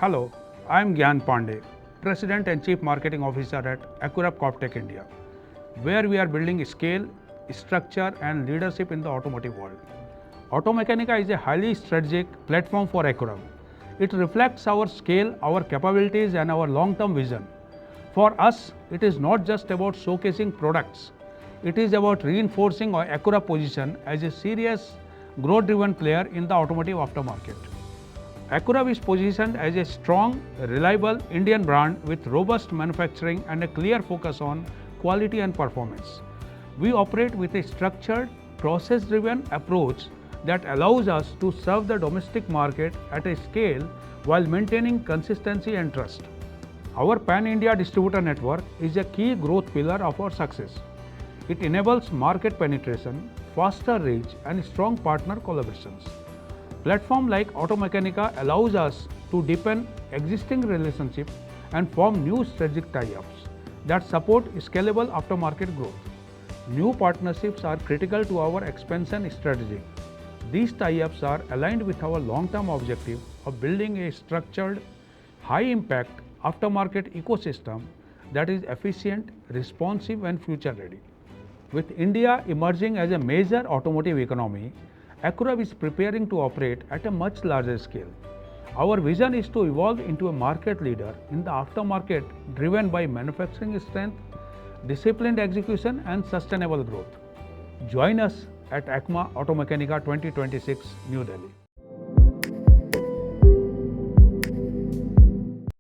Hello, I am Gyan Pandey, President and Chief Marketing Officer at Accurub Corptech India, where we are building scale, structure and leadership in the automotive world. Automechanika is a highly strategic platform for Accurub. It reflects our scale, our capabilities and our long-term vision. For us, it is not just about showcasing products. It is about reinforcing our Accurub position as a serious, growth-driven player in the automotive aftermarket. Accurub is positioned as a strong, reliable Indian brand with robust manufacturing and a clear focus on quality and performance. We operate with a structured, process-driven approach that allows us to serve the domestic market at a scale while maintaining consistency and trust. Our pan-India distributor network is a key growth pillar of our success. It enables market penetration, faster reach and strong partner collaborations. Platform like Automechanika allows us to deepen existing relationships and form new strategic tie-ups that support scalable aftermarket growth. New partnerships are critical to our expansion strategy. These tie-ups are aligned with our long-term objective of building a structured, high-impact aftermarket ecosystem that is efficient, responsive and future-ready. With India emerging as a major automotive economy, Accurub is preparing to operate at a much larger scale. Our vision is to evolve into a market leader in the aftermarket driven by manufacturing strength, disciplined execution and sustainable growth. Join us at ACMA Automechanika 2026 New Delhi.